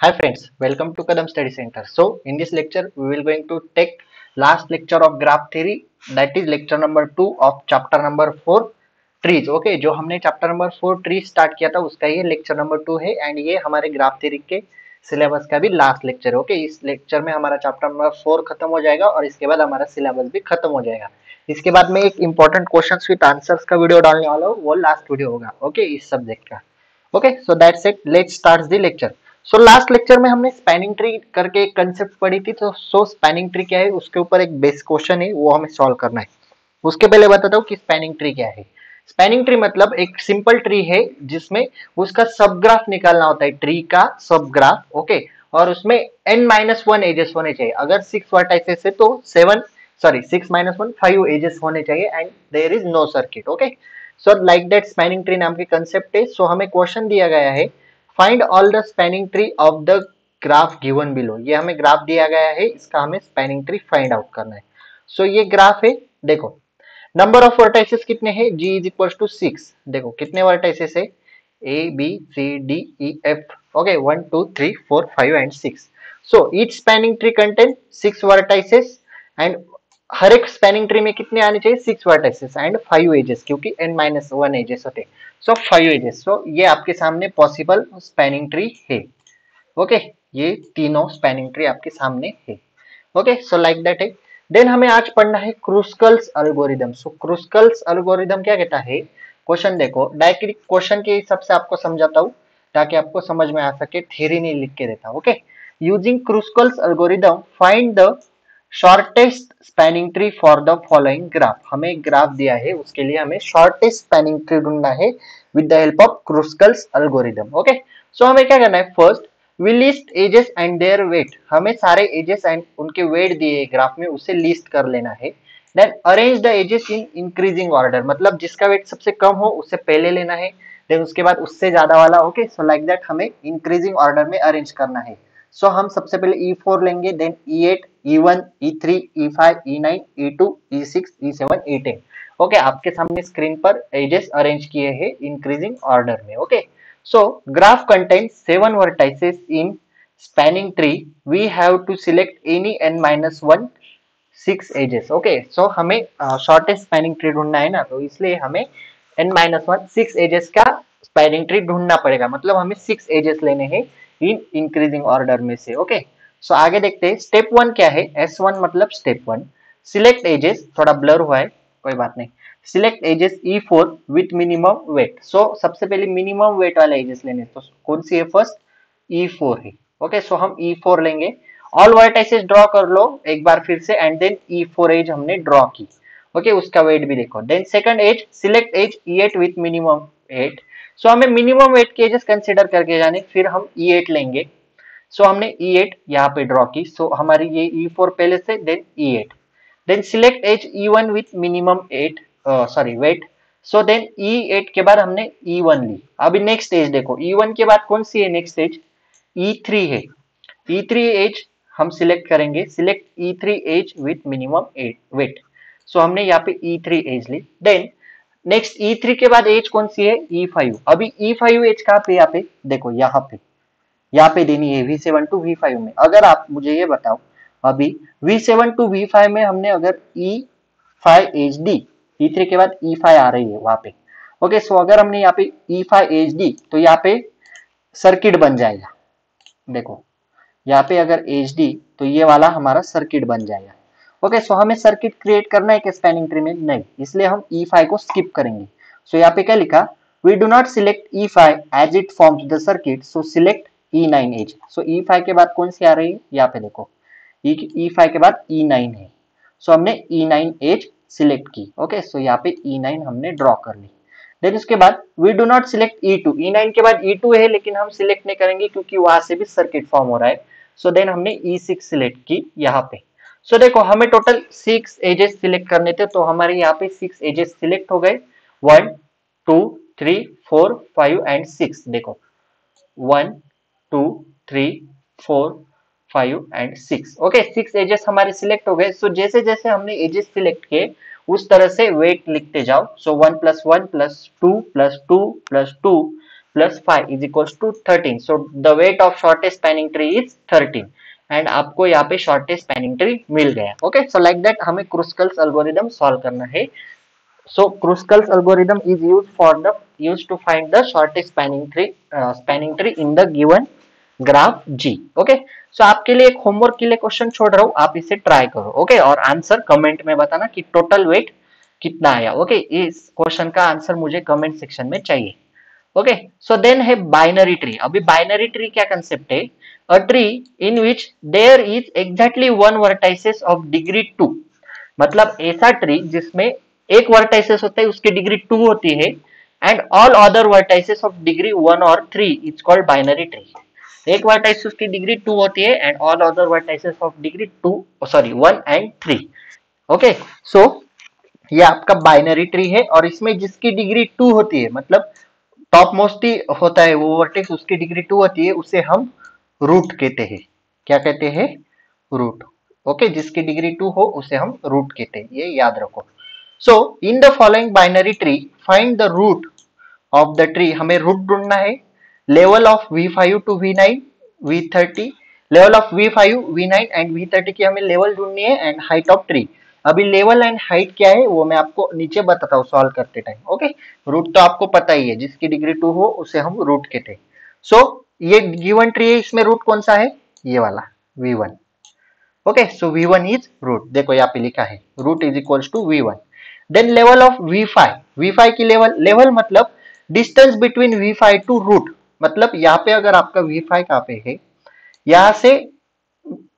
Hi friends, welcome to Kadam Study Center. So in this lecture we will going to take last lecture of graph theory, that is lecture number 2 of chapter number 4 trees. Okay, जो हमने chapter number 4 trees start किया था उसका ये lecture number 2 है and ये हमारे graph theory के सिलेबस का भी लास्ट लेक्चर है. ओके, इस लेक्चर में हमारा चैप्टर नंबर 4 खत्म हो जाएगा और इसके बाद हमारा सिलेबस भी खत्म हो जाएगा. इसके बाद में एक इंपॉर्टेंट क्वेश्चंस विद आंसर्स का वीडियो डालने वाला हूँ, वो लास्ट वीडियो होगा. ओके, इस सब्जेक्ट का. Okay, so that's it, let's start the lecture. So last lecture में हमने स्पैनिंग ट्री करके एक कंसेप्ट पढ़ी थी. तो स्पैनिंग ट्री क्या है, उसके ऊपर एक बेस क्वेश्चन है, वो हमें सॉल्व करना है. उसके पहले बताता हूँ कि स्पैनिंग ट्री क्या है. स्पैनिंग ट्री मतलब एक सिंपल ट्री है जिसमें उसका सब ग्राफ निकालना होता है, ट्री का सब ग्राफ. ओके, और उसमें n-1 एजेस होने चाहिए. अगर 6 वर्टाइसेस है तो 6-1 5 एजेस होने चाहिए and there is no circuit. Okay, so like that spanning tree नाम के कंसेप्ट है. सो हमें क्वेश्चन दिया गया है, find all the spanning tree of the graph given below. ये हमें ग्राफ दिया गया है, इसका हमें स्पैनिंग ट्री फाइंड आउट करना है. सो ये ग्राफ है, देखो नंबर ऑफ वर्टाइसेस कितने हैं, g इज इक्वल टू 6. देखो कितने वर्टाइसेस है, a b c d e f. Okay, 1 2 3 4 5 and 6. So each spanning tree contain 6 vertices and हर एक स्पैनिंग ट्री में कितने आने चाहिए, 6 वर्टाइसेस एंड 5 एजेस, क्योंकि n-1 एजेस होते हैं. सो 5 एजेस. सो ये आपके सामने पॉसिबल स्पैनिंग ट्री है. ओके, ये तीनों स्पैनिंग ट्री आपके सामने है. ओके, सो लाइक दैट है. देन हमें आज पढ़ना है क्रूस्कल्स एल्गोरिदम. सो क्रूस्कल्स एल्गोरिदम क्या कहता है, क्वेश्चन देखो, डायरेक्टली क्वेश्चन के हिसाब से आपको समझाता हूँ ताकि आपको समझ में आ सके, थ्योरी नहीं लिख के देता. Okay, using Kruskal's algorithm find the shortest spanning tree for the following graph. हमें ग्राफ दिया है, उसके लिए हमें शॉर्टेस्ट स्पैनिंग ट्री ढूंढना है with the help of Kruskal's algorithm. Okay, so हमें क्या करना है, first we list edges and their weight. हमें सारे एजेस एंड उनके वेट दिए ग्राफ में, उसे लिस्ट कर लेना है. Then arrange the edges in increasing order, मतलब जिसका वेट सबसे कम हो उसे पहले लेना है, देन उसके बाद उससे ज्यादा वाला. ओके, सो लाइक दैट हमें इंक्रीजिंग ऑर्डर में अरेंज करना है. सो हम सबसे पहले E4 लेंगे, then E8, E1, E3, E5, E9, E2, E6, E7, E10. Okay, आपके सामने स्क्रीन पर एजेस अरेंज किए हैं इंक्रीजिंग ऑर्डर में. Okay, so graph contains 7 vertices in spanning tree. We have to select any n-1 6 edges. Okay, so हमें shortest spanning tree ढूंढना है ना, तो इसलिए हमें n-1 6 एजेस का स्पैनिंग ट्री ढूंढना पड़ेगा. मतलब हमें 6 एजेस लेने हैं इन इंक्रीजिंग ऑर्डर में से. ओके, सो आगे देखते हैं. स्टेप 1 क्या है, S1 मतलब स्टेप 1. सिलेक्ट एजेस, थोड़ा ब्लर हुआ है, कोई बात नहीं. Select edges E4 with minimum weight. So सबसे पहले मिनिमम वेट वाले एजेस लेने, तो कौन सी है, फर्स्ट E4 है. ओके, सो हम E4 लेंगे. ऑल वर्टाइसेस ड्रॉ कर लो एक बार फिर से एंड देन E4 एज हमने ड्रॉ की. ओके, उसका वेट भी देखो. Then second edge, select edge E8 with minimum weight. So हमें मिनिमम वेट के एजेस कंसीडर करके जाने, फिर हम E8 लेंगे. सो हमने E8 यहाँ पे ड्रॉ की. सो हमारी ये E4 पहले से, then E8. Then select edge E1 with minimum 8 weight. So then E8 के बाद हमने E1 ली. अभी नेक्स्ट एज देखो, E1 के बाद कौन सी है नेक्स्ट एज, E3 है. E3 एज हम सिलेक्ट करेंगे, select E3 edge with minimum 8 weight. So हमने यहाँ पे E3 एज ली. देन नेक्स्ट E3 के बाद एज कौन सी है, E5. अभी E5 एज कहाँ पे, यहाँ पे देखो, यहाँ पे देनी है V7 टू V5 में. अगर आप मुझे ये बताओ, अभी V7 टू V5 में हमने अगर E5 एज डी, E3 के बाद E5 आ रही है वहां पे. ओके, सो अगर हमने यहाँ पे E5 एज डी तो यहाँ पे सर्किट बन जाएगा. देखो यहाँ पे अगर एच डी तो ये वाला हमारा सर्किट बन जाएगा. ओके, सो हमें सर्किट क्रिएट करना है कि स्पैनिंग ट्री में नहीं, इसलिए हम E5 को स्किप करेंगे. सो यहाँ पे क्या लिखा, we do not select E5 as it forms the circuit, so select E9 edge. So E5 के बाद कौन सी आ रही है, यहाँ पे देखो E5 के बाद E9 है. सो हमने E9 एज सिलेक्ट की. ओके, सो यहाँ पे E9 हमने ड्रॉ कर ली. देन उसके बाद we do not select E2. E9 के बाद E2 है लेकिन हम सिलेक्ट नहीं करेंगे क्योंकि वहां से भी सर्किट फॉर्म हो रहा है. सो देन हमने E6 सिलेक्ट की यहाँ पे. सो देखो हमें टोटल 6 एजेस सिलेक्ट करने थे, तो हमारे यहाँ पे 6 एजेस सिलेक्ट हो गए. 1 2 3 4 5 एंड 6. देखो 1 2 3 4 5 एंड 6. ओके, 6 एजेस हमारे सिलेक्ट हो गए. सो जैसे जैसे हमने एजेस सिलेक्ट किए उस तरह से वेट लिखते जाओ. सो 1 + 1 + 2 + 2 + 2 plus 5 is equals to 13. So the weight of shortest spanning tree is 13 and आपको यहाँ पे शॉर्टेस्ट स्पैनिंग ट्री मिल गया. ओके, सो लाइक दैट हमें क्रूस्कल्स एल्गोरिदम सॉल्व करना है. So Kruskal's algorithm is used to find the shortest spanning tree in the given graph G. Okay, so आपके लिए एक होमवर्क के लिए क्वेश्चन छोड़ रहा हूँ, आप इसे ट्राई करो. ओके, और आंसर कमेंट में बताना कि टोटल वेट कितना आया. ओके, इस क्वेश्चन का आंसर मुझे कमेंट सेक्शन में चाहिए. ओके, सो देन है बाइनरी ट्री. अभी बाइनरी ट्री क्या कंसेप्ट है? A tree in which there is exactly one vertices of degree 2. मतलब ऐसा ट्री जिसमें एक वर्टाइसेस होता है उसकी डिग्री 2 होती है and all other vertices of degree 1 और 3 इज कॉल्ड बाइनरी ट्री. एक वर्टाइसेस की डिग्री 2 होती है and all other vertices of degree 1 and 3. Okay, so ये आपका बाइनरी ट्री है और इसमें जिसकी डिग्री 2 होती है, मतलब टॉप मोस्ट होता है वो वर्टेक्स, उसकी डिग्री 2 होती है, उसे हम रूट कहते हैं. क्या कहते हैं? रूट. ओके, जिसकी डिग्री 2 हो उसे हम रूट कहते हैं, ये याद रखो. So in the following binary tree find the root of the tree. हमें रूट ढूंढना है. Level of V5 to V9 V30, level of V5 V9 and V30 की हमें लेवल ढूंढनी है एंड हाइट ऑफ ट्री. अभी लेवल एंड हाइट क्या है वो मैं आपको नीचे बताता हूँ सॉल्व करते टाइम. ओके, रूट तो आपको पता ही है, जिसकी डिग्री 2 हो उसे हम रूट कहते हैं. सो ये गिवन ट्री है, इसमें रूट कौन सा है? ये वाला V1. Okay, so V1 is root. देखो यहाँ पे लिखा है root is equals to V1. Then level of V5. V5 की लेवल मतलब distance between V5 to root. मतलब यहाँ पे अगर आपका V5 कहाँ पे है, यहां से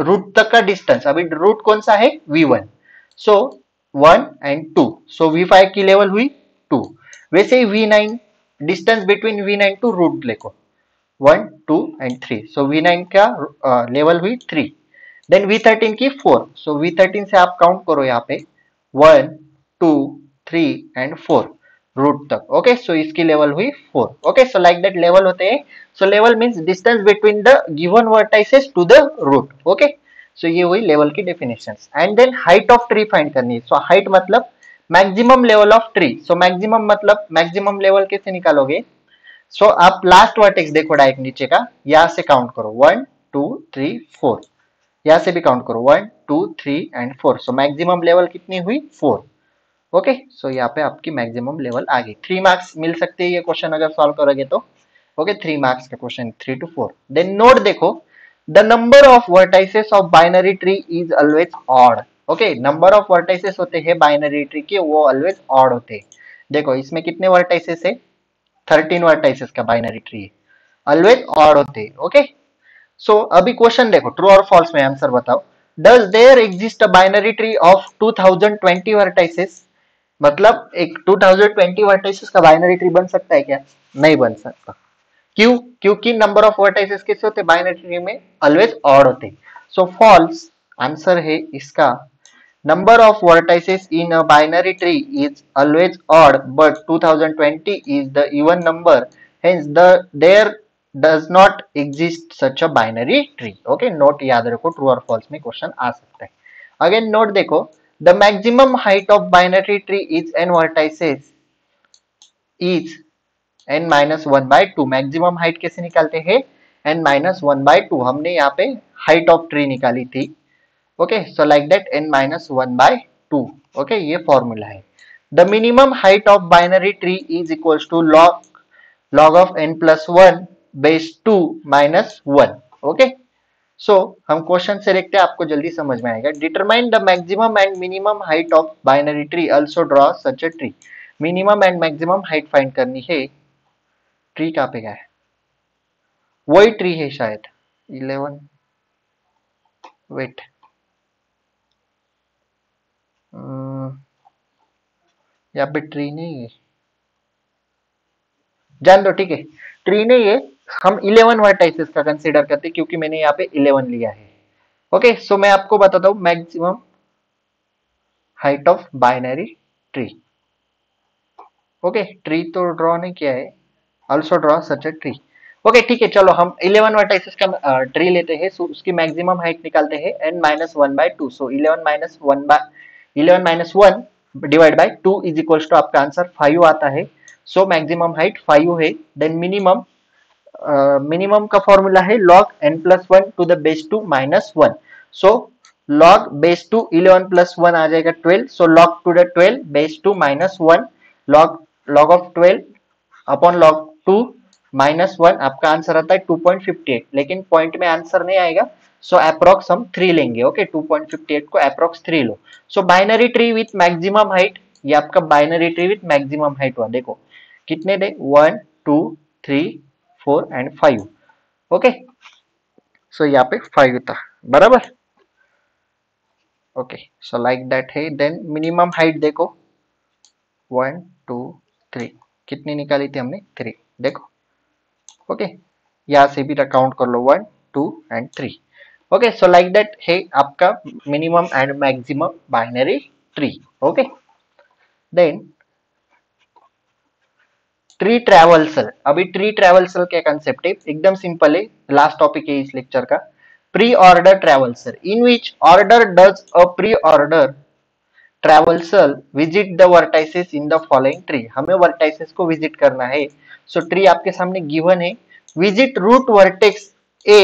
रूट तक का डिस्टेंस. अभी रूट कौन सा है? V1. So 1 and 2. So V5 की लेवल हुई 2. वैसे ही V9, distance between V9 to root देखो 1 2 एंड 3. सो V9 का लेवल हुई 3. देन V13 की 4. सो V13 से आप काउंट करो यहाँ पे 1 2 3 एंड 4 रूट तक. ओके, सो इसकी लेवल हुई 4. Okay, so like that level होते हैं. So level means distance between the given vertices to the root. Okay, so ये हुई लेवल की definitions. And then height of tree find करनी है. सो हाइट मतलब maximum level of tree. So maximum मतलब maximum level कैसे निकालोगे? सो आप लास्ट वर्टेक्स देखो डायरेक्ट नीचे का, यहां से काउंट करो 1 2 3 4. यहां से भी काउंट करो 1 2 3 एंड 4. सो मैक्सिमम लेवल कितनी हुई? 4. ओके, सो यहाँ पे आपकी मैक्सिमम लेवल आ गई. 3 मार्क्स मिल सकते हैं ये क्वेश्चन अगर सॉल्व करोगे तो. ओके, 3 मार्क्स का क्वेश्चन 3 to 4. देन नोट देखो, the number of vertices of binary tree is always odd. Okay, number of vertices होते हैं बाइनरी ट्री के, वो ऑलवेज ऑड होते हैं. देखो इसमें कितने वर्टाइसेस है? 13 वर्टाइसेस का बाइनरी ट्री है, ऑलवेज ऑड होते हैं. ओके, सो अभी क्वेश्चन देखो, ट्रू और फॉल्स में आंसर बताओ. Does there exist a binary tree of 2020 vertices? मतलब एक 2020 वर्टाइसेस का बाइनरी ट्री बन सकता है क्या? नहीं बन सकता. क्यों? क्योंकि नंबर ऑफ वर्टाइसेस कैसे होते हैं बाइनरी ट्री में? ऑलवेज ऑड होते हैं. सो फॉल्स आंसर है इसका. Number of vertices in a binary tree is always odd but 2020 is the even number, hence there does not exist such a binary tree. Okay, note याद रखो, true और false में question आ सकता है. Again note देखो, the maximum height of binary tree is n vertices is n minus 1 by 2. maximum height कैसे निकालते हैं? n minus 1 by 2. हमने यहाँ पे height of tree निकाली थी. Okay, so like that n minus 1 by 2. Okay, ये फॉर्मूला है. the minimum height of binary tree is equals to log of n plus 1 base 2 minus 1. Okay, सो हम question से देखते हैं, आपको जल्दी समझ में आएगा. Determine the maximum and minimum height of binary tree, also draw such a tree. Minimum and maximum height find करनी है. ट्री कहाँ पे गया है? वही ट्री है शायद 11. वेट, यहाँ पे ट्री नहीं है, जान दो. ठीक है, ट्री नहीं है, हम 11 वर्टाइसेस का कंसीडर करते हैं क्योंकि मैंने यहाँ पे 11 लिया है. ओके, सो मैं आपको बताता हूँ maximum height of binary tree. Okay, tree तो ड्रॉ नहीं किया है, also draw such a tree. Okay, ठीक है, चलो हम 11 वर्टाइसेस का ट्री लेते हैं. सो उसकी मैक्सिमम हाइट निकालते हैं n minus 1 by 2. So 11 minus 1 divide by 2 is equals to आपका आंसर 5 आता है. सो मैक्सिमम हाइट 5 है। देन मिनिमम मिनिमम का फॉर्मूला है log n+1 to the base 2 -1। So log base 2 11 plus 1 आ जाएगा 12। So log to the 12 base 2 -1 log log of 12 upon log 2 -1 आपका answer आता है 2.58। लेकिन पॉइंट में आंसर नहीं आएगा, सो अप्रोक्स हम 3 लेंगे। ओके 2.58 को approx 3 low. So binary tree with maximum height, ये आपका binary tree with maximum height हुआ। देखो कितने थे 1 2 3 4 एंड 5। ओके सो यहाँ पे 5 था बराबर। ओके सो लाइक दैट है। देन मिनिमम हाइट देखो 1 2 3 कितनी निकाली थी हमने 3। देखो ओके यहाँ से भी काउंट कर लो 1 2 and 3। Okay so like that है आपका minimum and maximum binary tree. Okay then tree traversal. अभी ट्री ट्रैवल्सल क्या कंसेप्ट है, एकदम सिंपल है, लास्ट टॉपिक है इस लेक्चर का। Pre order traversal in which order does a pre order traversal visit the vertices in the following tree. हमें vertices को विजिट करना है। सो ट्री आपके सामने गिवन है, visit root vertex A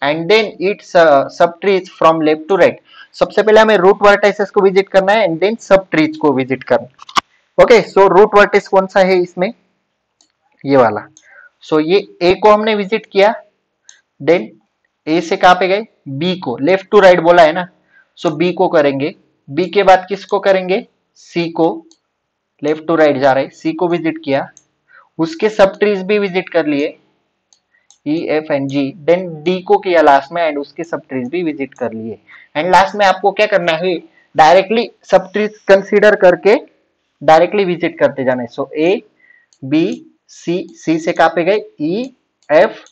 and then its sub trees from left to right. सबसे पहले हमें रूट वर्टाइसेस को विजिट करना है एंड देन सब ट्रीज को विजिट करना है। ओके सो रूट वर्टेक्स कौन सा है इसमें, ये वाला। सो ये ए को हमने विजिट किया, देन ए से कहां पे गए बी को, लेफ्ट टू राइट बोला है ना, सो बी को करेंगे। बी के बाद किसको करेंगे सी को, लेफ्ट टू राइट जा रहे, सी को विजिट किया, उसके सब ट्रीज भी विजिट कर लिए E F and G. Then D को किया लास्ट में एंड उसके सब ट्रीज भी विजिट कर लिए। एंड लास्ट में आपको क्या करना है, डायरेक्टली सब ट्रीज कंसीडर करके डायरेक्टली विजिट करते जाना है। सो ए बी सी, सी से कहां पे गए E F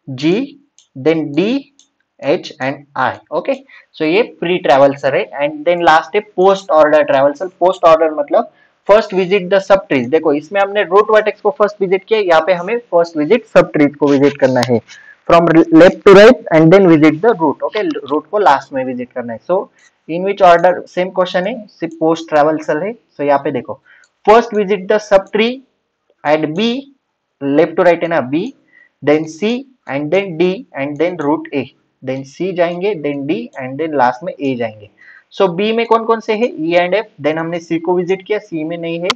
G, then D H and I. Okay so ये प्री ट्रैवल्सर है। एंड देन लास्ट है post order traversal. Post order मतलब first visit the subtrees. देखो इसमें हमने रूट वर्टेक्स को फर्स्ट विजिट किया, यहाँ पे हमें फर्स्ट विजिट सब ट्रीज को विजिट करना है from left to right and then visit the root. Okay root को लास्ट में विजिट करना है। सो in which order, same question है, सिर्फ पोस्ट ट्रैवल्सर है। सो यहाँ पे देखो first visit the sub tree at B, left to right है ना B, then C and then D and then root A. Then C जाएंगे, then D and then last में ए जाएंगे। सो B में कौन कौन से है ई एंड एफ, देन हमने सी को विजिट किया, सी में नहीं है।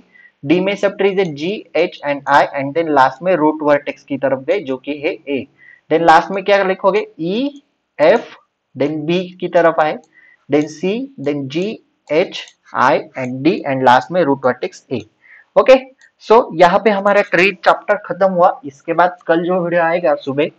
डी में सब ट्रीज है G H and I and then last में रूट वर्टेक्स की तरफ गए जो कि है ए। देन लास्ट में क्या लिखोगे ई एफ, देन बी की तरफ आए, then C, then G H I and D and last में root vertex A. Okay so यहाँ पे हमारा ट्री चैप्टर खत्म हुआ। इसके बाद कल जो वीडियो आएगा सुबह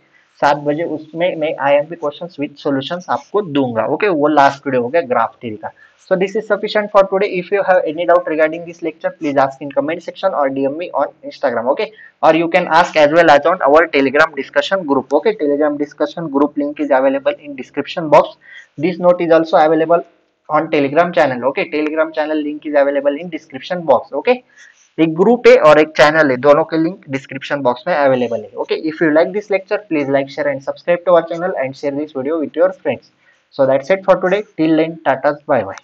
7 बजे, उसमें मैं आईएमपी क्वेश्चंस विद सॉल्यूशंस आपको दूंगा। ओके वो लास्ट वीडियो हो गया ग्राफ थ्योरी का। So this is sufficient for today. If you have any doubt regarding this lecture, please ask in comment section or DM me on Instagram. Okay, or you can ask as well as on our Telegram discussion group. Okay, Telegram discussion group link is available in description box. This note is also available on Telegram channel. Okay, Telegram channel link is available in description box. Okay, एक group है और एक channel है, दोनों के link description box में available है। Okay if you like this lecture please like share and subscribe to our channel and share this video with your friends. So that's it for today. Till then, tata, bye bye.